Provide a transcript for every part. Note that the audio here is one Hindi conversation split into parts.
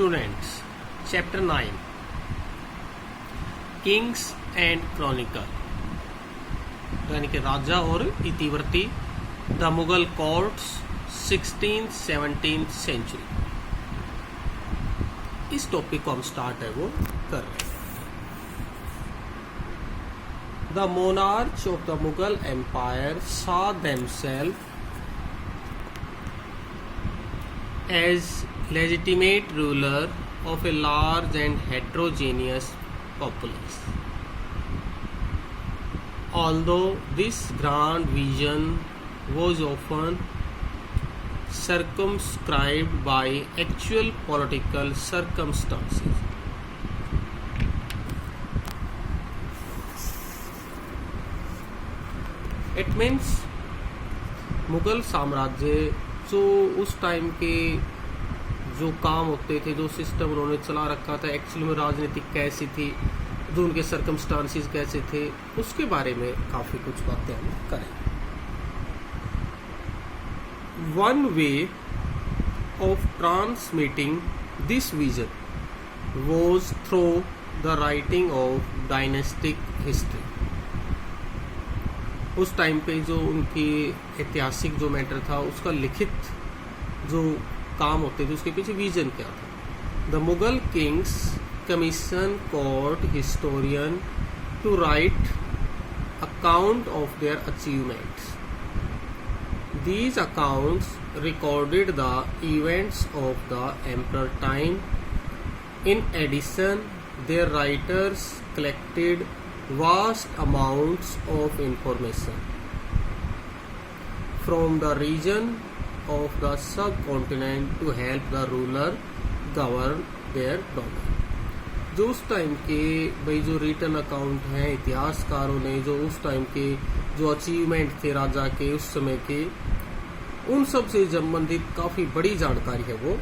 Students, chapter 9 kings and chronicle यानी कि राजा और इतिवृत्ति, the Mughal courts 16th-17th century. इस टॉपिक को हम स्टार्ट है वो कर रहे हैं। The monarch of the Mughal empire saw themselves as legitimate ruler of a large and heterogeneous populace. Although this grand vision was often circumscribed by actual political circumstances. It means Mughal साम्राज्य जो उस टाइम के जो काम होते थे, जो सिस्टम उन्होंने चला रखा था, एक्चुअली में राजनीतिक कैसी थी, जो उनके सर्कमस्टांसिस कैसे थे, उसके बारे में काफ़ी कुछ बातें हम करेंगे। One way of transmitting this vision was through the writing of dynastic history. उस टाइम पे जो उनकी ऐतिहासिक जो मैटर था, उसका लिखित जो काम होते थे, उसके पीछे विजन क्या था। The Mughal kings commission court historian to write account of their achievements. These accounts recorded the events of the emperor time. In addition, their writers collected vast amounts of information from the region of the subcontinent to help the ruler govern their domain. जो उस टाइम के भाई जो रिटर्न अकाउंट हैं इतिहासकारों ने, जो उस टाइम के जो अचीवमेंट थे राजा के उस समय के, उन सब से संबंधित काफी बड़ी जानकारी है वो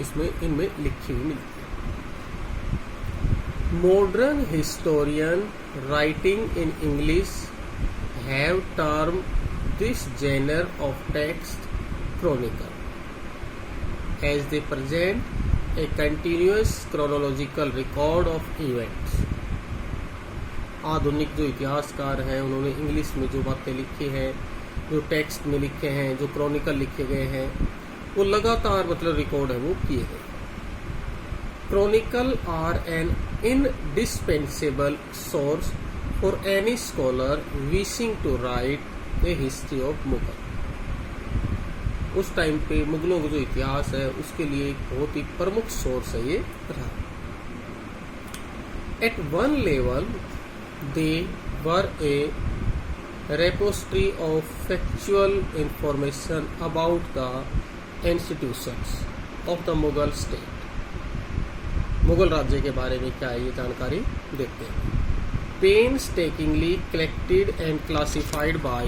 इसमें इनमें लिखी हुई मिलती है। Modern historian writing in English have term this genre of text chronicle as they present a continuous chronological record of events. आधुनिक जो इतिहासकार हैं उन्होंने इंग्लिश में जो बातें लिखी हैं, जो टेक्स्ट में लिखे हैं, जो क्रॉनिकल लिखे गए हैं, वो लगातार मतलब रिकॉर्ड है वो किए गए। Chronicle are an indispensable source for any scholar wishing to write a history of Mughal. उस टाइम पे मुगलों का जो इतिहास है उसके लिए एक बहुत ही प्रमुख सोर्स है ये रहा। At one level they were a repository of factual information about the institutions of the Mughal state. Mughal राज्य के बारे में क्या है ये जानकारी देखते हैं। Painstakingly collected and classified by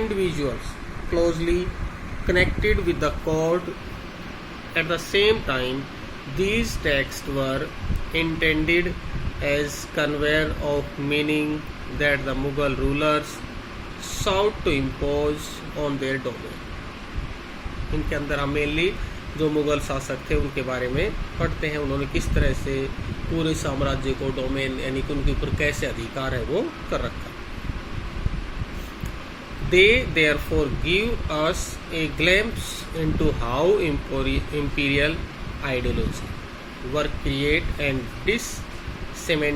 individuals closely connected with the court. At the same time, these texts were intended as conveyor of meaning that the Mughal rulers sought to impose on their domain. इनके अंदर हम मेनली जो मुगल शासक थे उनके बारे में पढ़ते हैं, उन्होंने किस तरह से पूरे साम्राज्य को डोमेन यानी कि उनके ऊपर कैसे अधिकार है वो कर रखा। They therefore give us a glimpse into how imperial ideology were created and disseminated.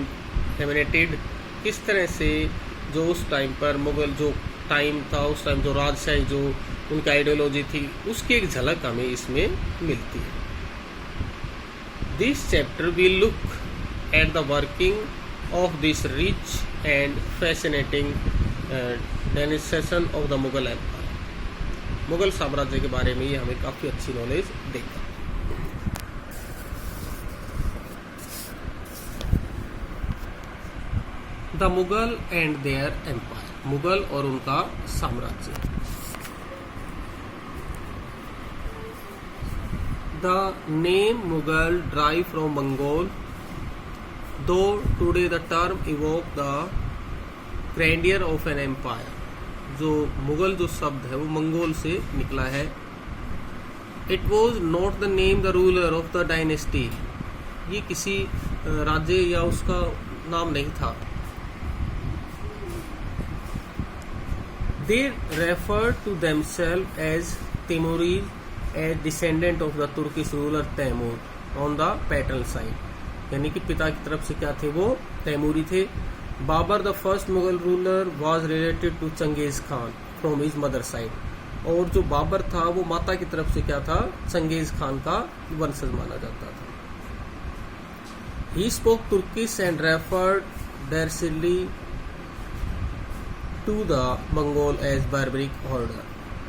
किस तरह से जो उस टाइम पर मुगल जो टाइम था, उस टाइम जो राजशाही जो उनकी आइडियोलॉजी थी, उसकी एक झलक हमें इसमें मिलती है। This chapter will look at the working of this rich and fascinating dynasty of the Mughal empire. Mughal साम्राज्य के बारे में ये हमें काफ़ी अच्छी नॉलेज देगा। The Mughal and their empire, Mughal और उनका साम्राज्य। The name Mughal derive from Mongol, though today the term evoke the grandeur of an empire. जो मुगल जो शब्द है वो मंगोल से निकला है। It was not the name the ruler of the dynasty, ये किसी राज्य या उसका नाम नहीं था. They referred to themselves as Timurid, a descendant of the Turkish ruler Timur on the paternal side. यानी कि पिता की तरफ से क्या थे, वो तैमूरी थे. Babur the first Mughal ruler was related to Changez Khan from his mother side. और जो बाबर था वो माता की तरफ से क्या था, चंगेज खान का वंशज माना जाता था. He spoke Turkish and referred directly to the Mongol as barbaric order.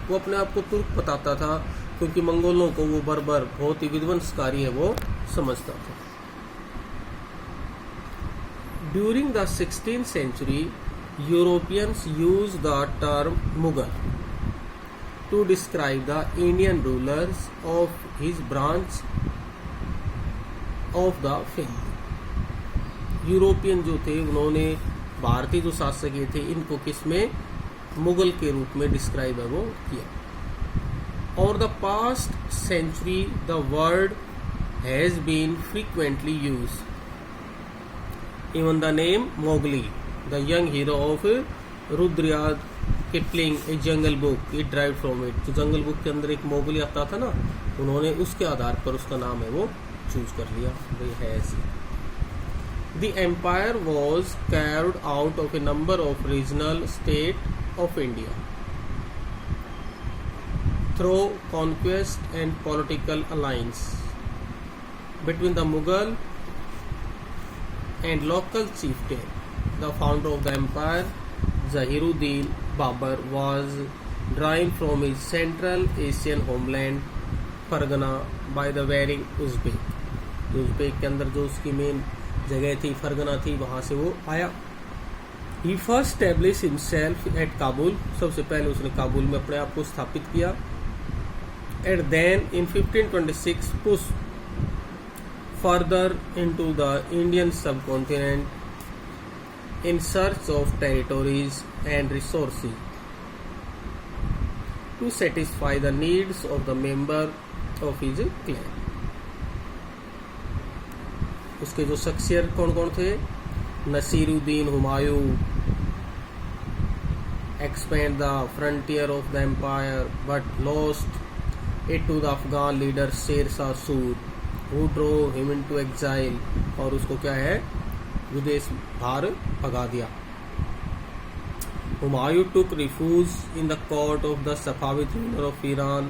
वो अपने आप को तुर्क बताता था क्योंकि मंगोलों को वो बर्बर बहुत ही विध्वंसकारी है वो समझता था. During the 16th century, Europeans used the term Mughal to describe the Indian rulers of his branch of the family. European जो थे उन्होंने भारतीय जो शासक थे इनको किसमें, मुगल के रूप में डिस्क्राइब है वो किया. और the past century the word has been frequently use. Even the name Mowgli, the young hero of Rudyard Kipling a Jungle Book, it derive from it. जो जंगल बुक के अंदर एक मोगली आता था ना, उन्होंने उसके आधार पर उसका नाम है वो चूज कर लिया, वही है ऐसी. The empire was carved out of a number of regional states of India through conquest and political alliance between the Mughal and local chieftain. The founder of the empire, Zahiruddin Babur, was driven from his Central Asian homeland Fargana by the warring Uzbek. Uzbek के अंदर जो उसकी मेन जगह थी फरगना थी, वहां से वो आया. He first establish himself at Kabul, सबसे पहले उसने काबुल में अपने आप को स्थापित किया. And then in 1526 push further into the Indian subcontinent in search of territories and resources to satisfy the needs of the member of his clan. उसके जो शख्सियत कौन कौन थे, Naseeruddin Humayun expand the frontier of the empire but lost it to the Afghan leader Sher Shah सूर who drove him into exile, और उसको क्या है विदेश बाहर भगा दिया. Humayun took refuge in the court of the Safavid ruler of Iran.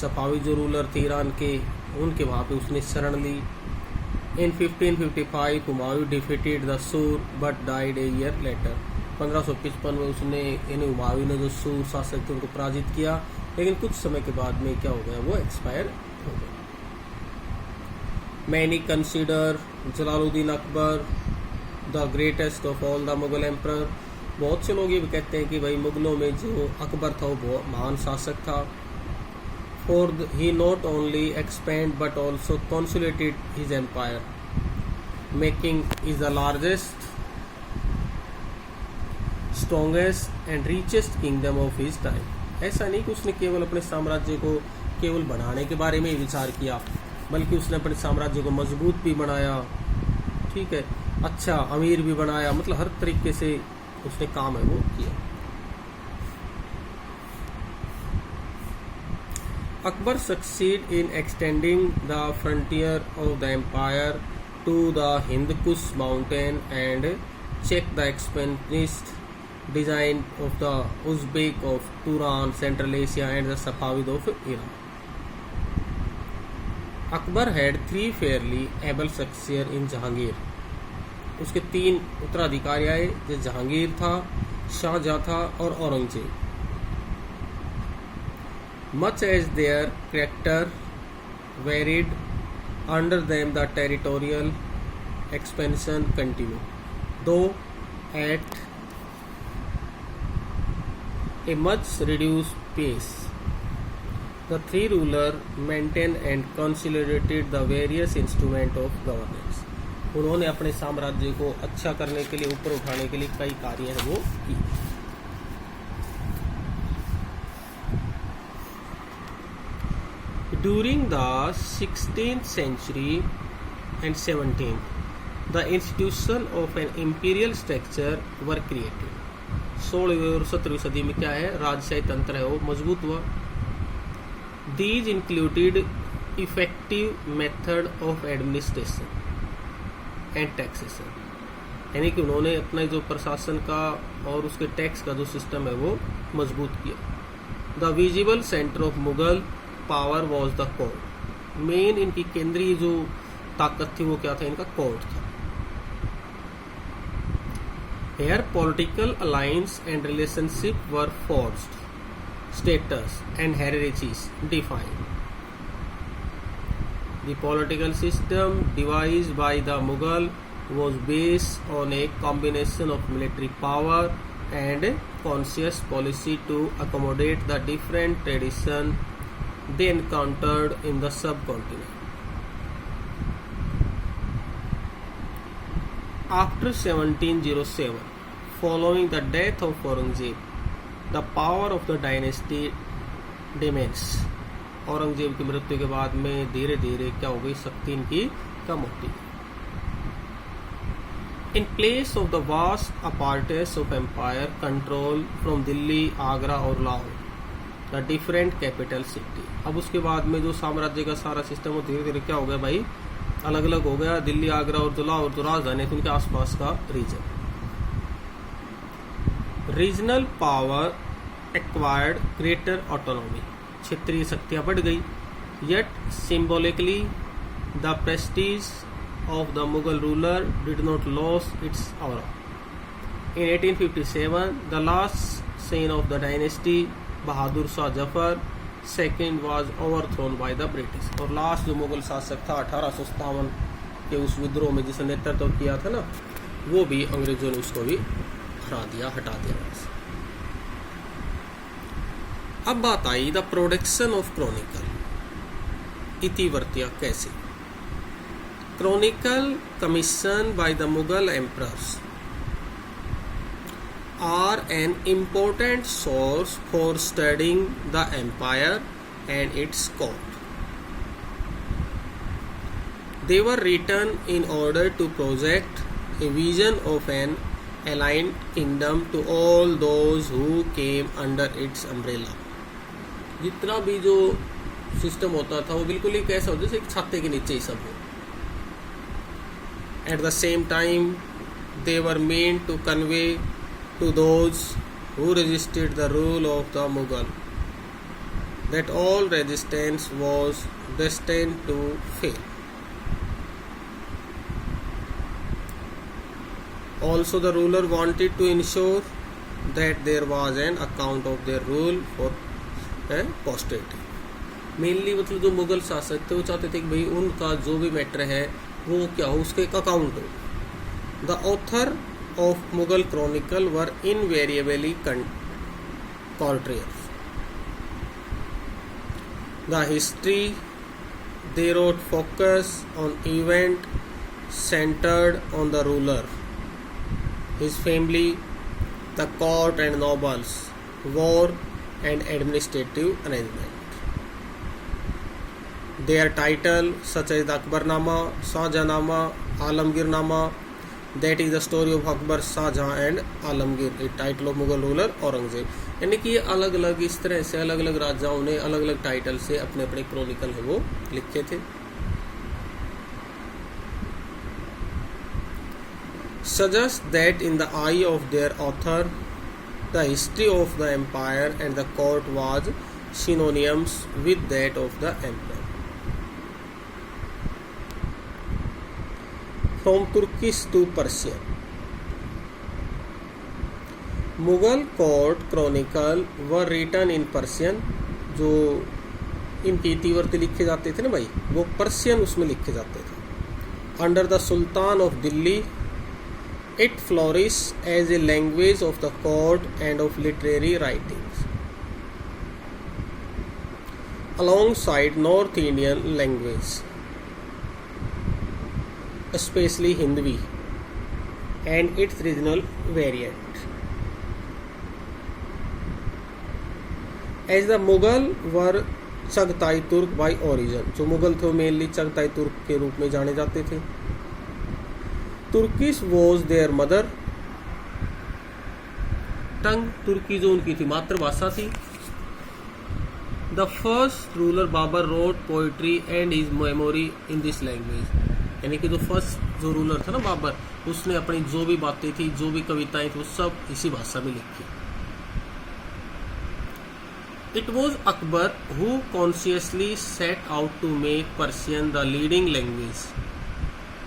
सफावी जो रूलर थे ईरान के, उनके वहां पे उसने शरण ली. In 1555 Humayun defeated the Sur but died a year later. 1555 में उसने यानी हुमायूं ने जो सूर शासक थे उनको पराजित किया, लेकिन कुछ समय के बाद में क्या हो गया, वो एक्सपायर हो गया. Many consider Jalaluddin Akbar the greatest of all the Mughal emperor. बहुत से लोग ये भी कहते हैं कि भाई मुगलों में जो अकबर था वो बहुत महान शासक था. For he not only expanded but also consolidated his empire, making it the largest, strongest and richest kingdom of his time. ऐसा नहीं कि उसने केवल अपने साम्राज्य को केवल बढ़ाने के बारे में ही विचार किया, बल्कि उसने अपने साम्राज्य को मजबूत भी बनाया, ठीक है, अच्छा अमीर भी बनाया, मतलब हर तरीके से उसने काम है वो किया. Akbar succeeded in extending the frontier of the empire to the Hindkush mountain and checked the expansionist design of the Uzbek of Turan, Central Asia and the Safavid of Iran. Akbar had three fairly able successors in Jahangir. उसके तीन उत्तराधिकारी आए, जो जहांगीर था, शाहजहां था और Aurangzeb. Much as their character varied, under them the territorial expansion continued, though at a much reduced pace. The three rulers maintained and consolidated the various instruments of governance. उन्होंने अपने साम्राज्य को अच्छा करने के लिए, ऊपर उठाने के लिए कई कार्य हैं वो किए. During the 16th century and 17th, the institution of an imperial structure were created. 16वीं और 17वीं सदी में क्या है, राजशाही तंत्र है वो मजबूत हुआ. These included effective method of administration and taxation. यानी कि उन्होंने अपना जो प्रशासन का और उसके टैक्स का जो सिस्टम है वो मजबूत किया. The visible centre of Mughal power was the court. Main इनकी केंद्रीय जो ताकत थी वो क्या था, इनका कोर्ट था. Here political alliance and relationship were forced, status and heritage defined. The political system devised by the Mughal was based on a combination of military power and conscious policy to accommodate the different traditions they encountered in the subcontinent. After 1707, following the death of Aurangzeb, the power of the dynasty diminished. Aurangzeb की मृत्यु के बाद में धीरे धीरे क्या हो गई, शक्ति इनकी कम होती है. In place of the vast apparatus of empire control from Delhi, Agra और Lahore, the different capital city. अब उसके बाद में जो साम्राज्य का सारा सिस्टम वो धीरे धीरे क्या हो गया भाई, अलग अलग हो गया. दिल्ली, आगरा और जो लाहौर जो राजधानी है उनके आसपास का region. Regional power acquired greater autonomy. क्षेत्रीय शक्तियां बढ़ गई. Yet symbolically the prestige of the Mughal ruler did not lose its aura. In 1857, the last son of the dynasty, Bahadur Shah Zafar II, was overthrown by the British. और लास्ट जो मुगल शासक था 1857 के उस विद्रोह में जिसने नेतृत्व किया था ना, वो भी अंग्रेजों ने उसको भी हरा दिया, हटा दिया. अब बात I the production of Chronicle. इतिवृत्तियां कैसे. Chronicle commissioned by the Mughal emperors are an important source for studying the empire and its court. They were written in order to project a vision of an aligned kingdom to all those who came under its umbrella. जितना भी जो सिस्टम होता था वो बिल्कुल ही कैसा होता, जैसे एक छाते के नीचे ही सब हो. At the same time, they were meant to convey to those who resisted the rule of the Mughal that all resistance was destined to fail. Also, the ruler wanted to ensure that there was an account of their rule for posterity. Mainly मतलब जो मुगल शासक थे वो चाहते थे कि भाई उनका जो भी मैटर है वो क्या हो, उसके एक अकाउंट हो. The author of Mughal chronicle were invariably courtiers. The history they wrote focus on event centred on the ruler, his family, the court and nobles, war and administrative arrangement. Their title, such as the Akbarnama, Shahjahanama, Alamgirnama, that is the story of Akbar, Shahjahan and Alamgir, a title of Mughal ruler Aurangzeb. यानी कि अलग अलग इस तरह से अलग अलग राजाओं ने अलग अलग टाइटल से अपने अपने क्रॉनिकल है वो लिखे थे. Suggests that in the eye of their author, the history of the empire and the court was synonymous with that of the emperor. From Turkish to Persian. Mughal court chronicle were written in Persian. जो इनकी इतिवृत्ति लिखे जाते थे ना भाई, वो पर्शियन उसमें लिखे जाते थे. Under the Sultan of Delhi, it flourished as a language of the court and of literary writings, alongside North Indian language, especially Hindi and its regional variant. As the Mughal were Chagatai तुर्क बाई ओरिजिन, जो मुगल थे वो मेनली चगताई तुर्क के रूप में जाने जाते थे। Turkish was their mother tongue, तुर्की जो उनकी थी मातृभाषा थी। The first ruler Babur wrote poetry and his memory in this language, यानी कि जो फर्स्ट जो रूलर था ना बाबर, उसने अपनी जो भी बातें थी, जो भी कविताएं थी, वो सब इसी भाषा में लिखी। It was Akbar who consciously set out to make Persian the leading language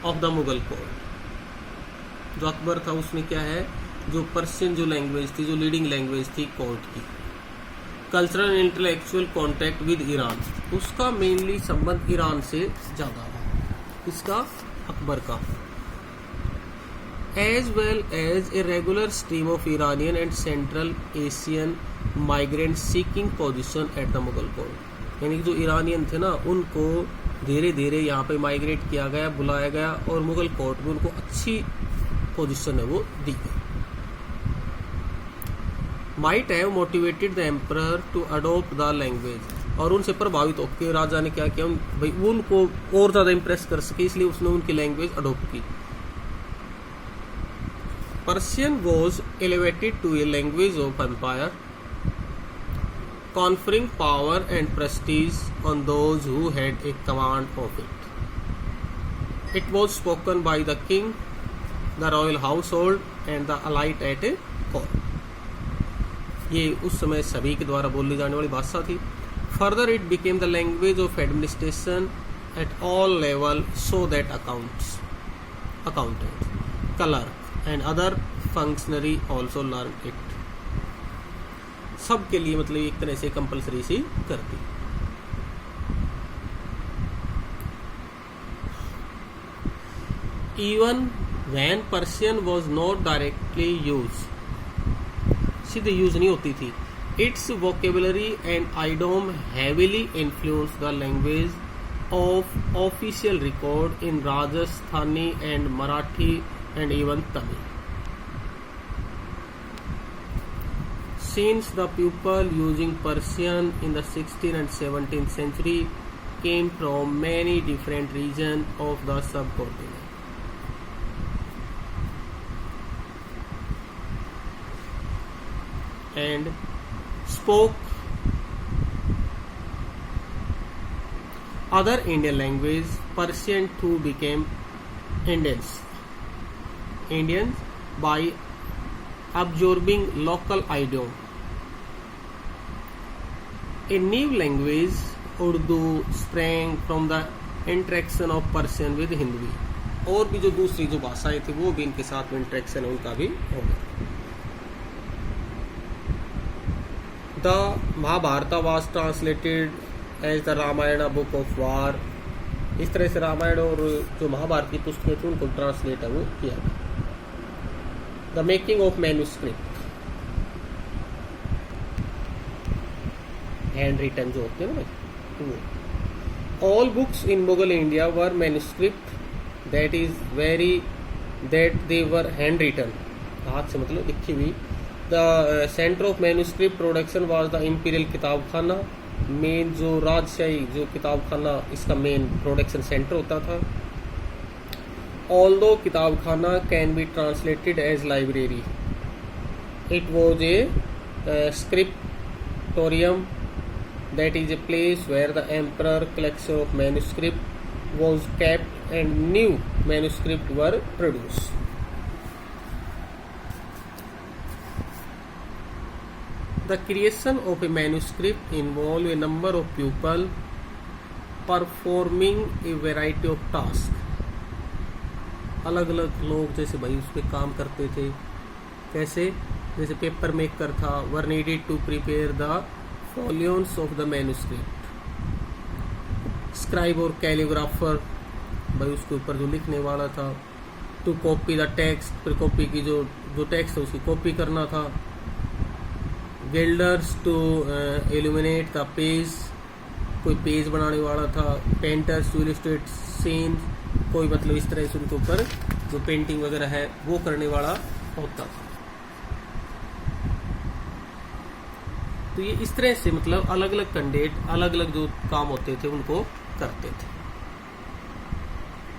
of the Mughal court. जो अकबर था उसने क्या है, जो पर्शियन जो लैंग्वेज थी, जो लीडिंग लैंग्वेज थी कोर्ट की। Cultural and intellectual contact with Iran, उसका मेनली संबंध ईरान से ज्यादा है, इसका अकबर का। As well as a regular stream of Iranian and Central Asian migrant seeking position at the Mughal court, यानी कि जो ईरानियन थे ना, उनको धीरे धीरे यहाँ पे माइग्रेट किया गया, बुलाया गया, और मुगल कोर्ट में उनको अच्छी पोजिशन है वो दी गई। Might have motivated the emperor to adopt the language, और उनसे प्रभावित होकर राजा ने क्या किया, भाई उनको और ज्यादा इंप्रेस कर सके, इसलिए उसने उनकी लैंग्वेज अडोप्ट की। Persian was elevated to a language of empire, conferring power and prestige on those who had a command of it. It was spoken by the king, the royal household, and the elite at a court. ये उस समय सभी के द्वारा बोली जाने वाली भाषा थी। Further, it became the language of administration at all level, so that accountants, clerk, and other functionary also learned it. सब के लिए मतलब एक तरह से कंपलसरी सी कर दी। Even when Persian was not directly use, सीधे यूज नहीं होती थी, its vocabulary and idiom heavily influence the language of official record in Rajasthani and Marathi and even Tamil. Since the people using Persian in the 16th and 17th century came from many different regions of the subcontinent. And spoke other Indian language, Persian too became Indians by absorbing local idiom. A new language, Urdu, sprang from the interaction of Persian with Hindi. और भी जो दूसरी जो भाषाएं थी वो भी इनके साथ में इंटरेक्शन उनका भी हो गया। The Mahabharata was translated as the Ramayana book of war, इस तरह से रामायण और जो महाभारत की पुस्तकें थी उनको ट्रांसलेट है वो किया गया। The making of manuscript, hand written जो होते हैं ना वो। All books in Mughal India were manuscript, that is very that they were hand written, हाथ से मतलब लिखी हुई। The centre of manuscript production was the imperial किताब खाना, मेन जो राजशाही जो किताब खाना इसका मेन प्रोडक्शन सेंटर होता था। Although kitabkhana can be translated as library, it was a scriptorium, that is a place where the emperor collection of manuscript was kept and new manuscript were produced. The creation of a manuscript involve a number of people performing a variety of tasks. अलग अलग लोग जैसे भाई उस पर काम करते थे, कैसे, जैसे पेपर मेकर था, were needed to prepare the folios of the manuscript. Scribe और कैलीग्राफर, भाई उसके ऊपर जो लिखने वाला था। टू कॉपी द टेक्स्ट, फिर कॉपी की जो टेक्स्ट है उसकी कॉपी करना था। Gilders to illuminate the page, कोई पेज बनाने वाला था। पेंटर्स टू इलस्ट्रेट सीन, कोई मतलब इस तरह से उनके ऊपर जो पेंटिंग वगैरह है वो करने वाला होता था। तो ये इस तरह से मतलब अलग अलग कैंडिडेट अलग अलग जो काम होते थे उनको करते थे।